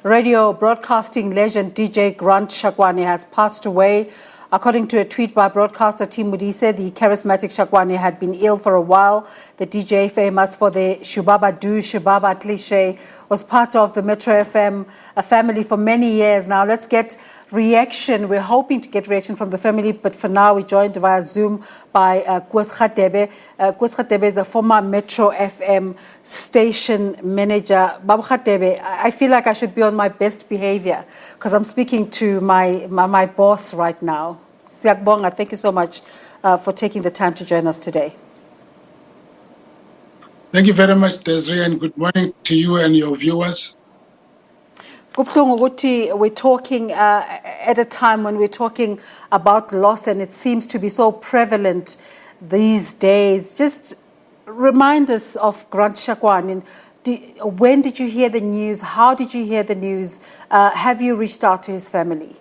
Radio broadcasting legend DJ Grant Shakoane has passed away. According to a tweet by Broadcaster Tim Modise, the charismatic Shakoane had been ill for a while. The DJ, famous for the Shubaba-Do, cliche, was part of the Metro FM family for many years now. Let's get reaction. We're hoping to get reaction from the family, but for now we're joined via Zoom by Koos Radebe. Koos Radebe is a former Metro FM station manager. Babu Radebe, I feel like I should be on my best behavior because I'm speaking to my boss right now. Siakbonga, thank you so much for taking the time to join us today. Thank you very much, Desiree, and good morning to you and your viewers. We're talking at a time when we're talking about loss, and it seems to be so prevalent these days. Just remind us of Grant Shakoane. When did you hear the news? How did you hear the news? Have you reached out to his family?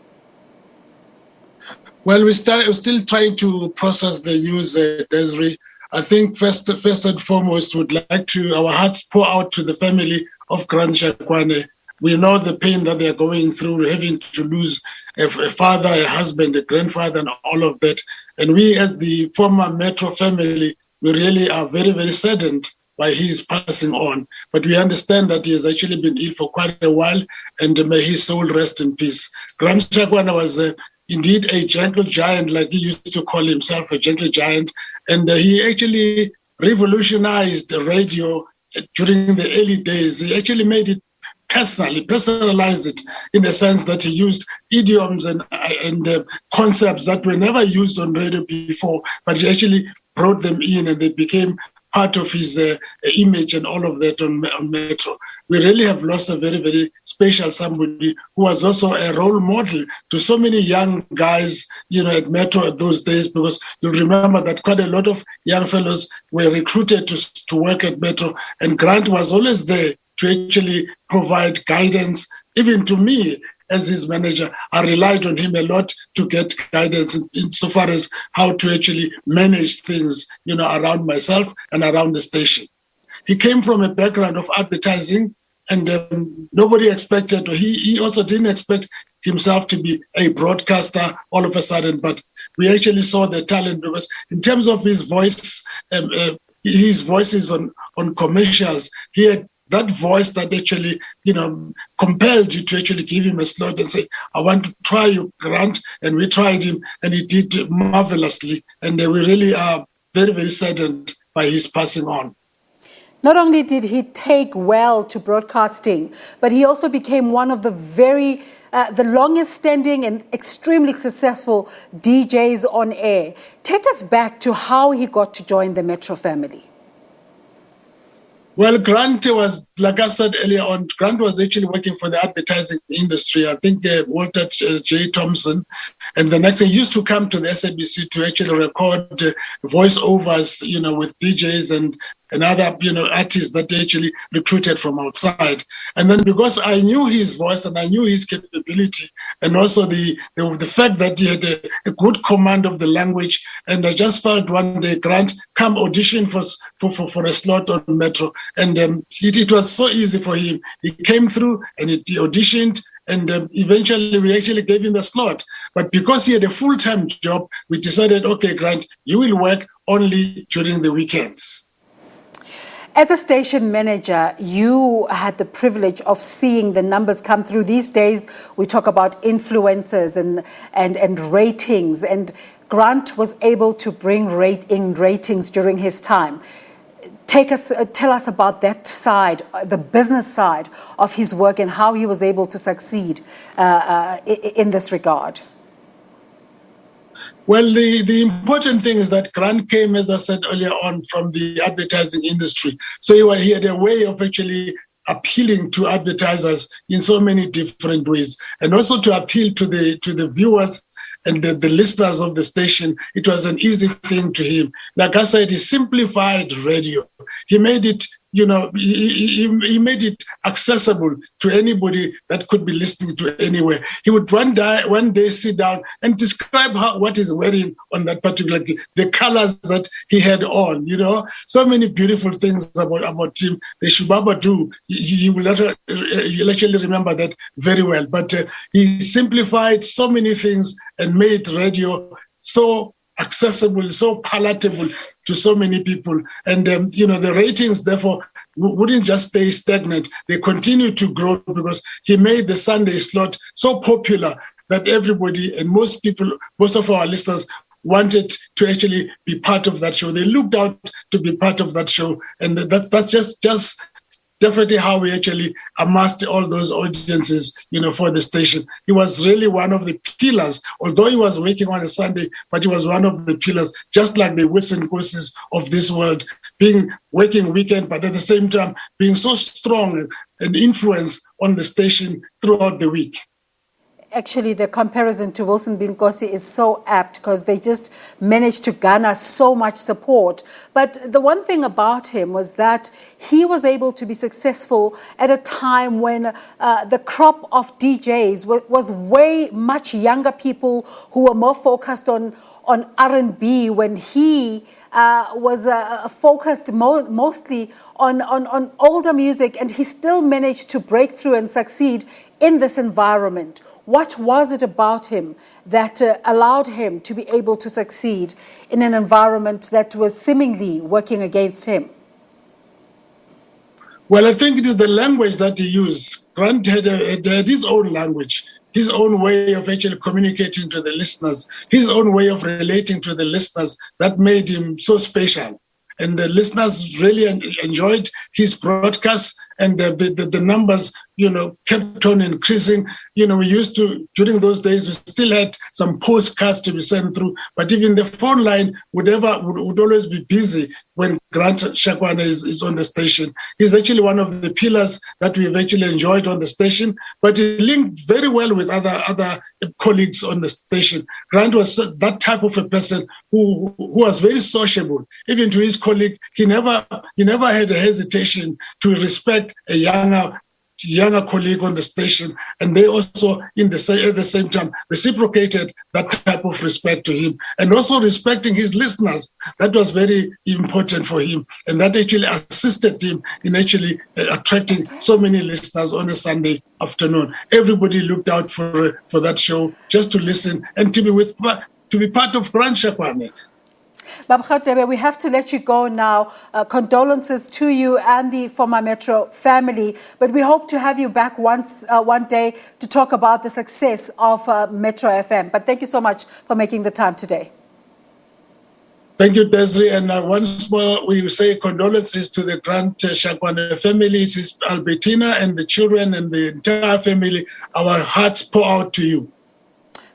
Well, we're still trying to process the news, Desiree. I think first and foremost, we'd like our hearts pour out to the family of Grant Shakoane. We know the pain that they're going through, having to lose a father, a husband, a grandfather, and all of that. And we, as the former Metro family, we really are very, very saddened by his passing on. But we understand that he has actually been ill for quite a while, and may his soul rest in peace. Grant Shakoane was indeed a gentle giant, like he used to call himself, a gentle giant. And he actually revolutionized the radio during the early days. He actually made it personalized it in the sense that he used idioms and concepts that were never used on radio before, but he actually brought them in and they became part of his image and all of that on Metro. We really have lost a very, very special somebody who was also a role model to so many young guys, at Metro at those days, because you'll remember that quite a lot of young fellows were recruited to work at Metro, and Grant was always there to actually provide guidance. Even to me, as his manager, I relied on him a lot to get guidance insofar as how to actually manage things, around myself and around the station. He came from a background of advertising, and nobody expected, or he also didn't expect himself to be a broadcaster all of a sudden, but we actually saw the talent, because in terms of his voice, his voices on commercials, he had that voice that actually, compelled you to actually give him a slot and say, I want to try you, Grant. And we tried him, and he did marvelously. And we really are very, very saddened by his passing on. Not only did he take well to broadcasting, but he also became one of the longest standing and extremely successful DJs on air. Take us back to how he got to join the Metro family. Well, Grant was, like I said earlier on, Grant was actually working for the advertising industry. I think Walter J. Thompson. And the next thing, he used to come to the SABC to actually record voiceovers, with DJs and other, artists that they actually recruited from outside. And then because I knew his voice and I knew his capability, and also the fact that he had a good command of the language, and I just felt one day, Grant, come audition for a slot on Metro. And it was so easy for him. He came through and he auditioned, and eventually we actually gave him the slot. But because he had a full-time job, we decided, okay, Grant, you will work only during the weekends. As a station manager, you had the privilege of seeing the numbers come through. These days, we talk about influencers and ratings, and Grant was able to bring ratings during his time. Tell us about that side, the business side of his work, and how he was able to succeed in this regard. Well, the important thing is that Grant came, as I said earlier on, from the advertising industry. So he had a way of actually appealing to advertisers in so many different ways, and also to appeal to the viewers and the listeners of the station. It was an easy thing to him. Like I said, he simplified radio. He made it he made it accessible to anybody that could be listening to anywhere. He would one day sit down and describe what he's wearing on that particular day, the colors that he had on, so many beautiful things about him. The Shubaba-Do, you'll actually remember that very well. But he simplified so many things and made radio so accessible, so palatable to so many people. And, the ratings, therefore, wouldn't just stay stagnant. They continue to grow because he made the Sunday slot so popular that everybody and most of our listeners wanted to actually be part of that show. They looked out to be part of that show. And that's just definitely how we actually amassed all those audiences, for the station. He was really one of the pillars, although he was working on a Sunday, but he was one of the pillars, just like the Western courses of this world, working weekend, but at the same time, being so strong and influence on the station throughout the week. Actually, the comparison to Wilson Binkosi is so apt because they just managed to garner so much support. But the one thing about him was that he was able to be successful at a time when the crop of DJs was way much younger people who were more focused on R&B, when he was focused mostly on older music, and he still managed to break through and succeed in this environment. What was it about him that allowed him to be able to succeed in an environment that was seemingly working against him? Well, I think it is the language that he used. Grant had his own language, his own way of actually communicating to the listeners, his own way of relating to the listeners that made him so special. And the listeners really enjoyed his broadcasts, and the numbers, kept on increasing. We used to, during those days, we still had some postcards to be sent through, but even the phone line would always be busy when Grant Shakoane is on the station. He's actually one of the pillars that we've actually enjoyed on the station, but he linked very well with other colleagues on the station. Grant was that type of a person who was very sociable. Even to his colleague, he never had a hesitation to respect a younger colleague on the station, and they also at the same time reciprocated that type of respect to him, and also respecting his listeners. That was very important for him, and that actually assisted him in actually attracting so many listeners on a Sunday afternoon. Everybody looked out for that show just to listen and to be part of Grant Shakoane. Koos Radebe, we have to let you go now. Condolences to you and the former Metro family, but we hope to have you back one day to talk about the success of Metro FM. But thank you so much for making the time today. Thank you, Desiree. And once more, we say condolences to the Grant Shakoane family, his Albertina and the children and the entire family. Our hearts pour out to you.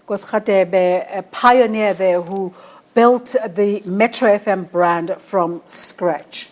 Koos Radebe, a pioneer there who built the Metro FM brand from scratch.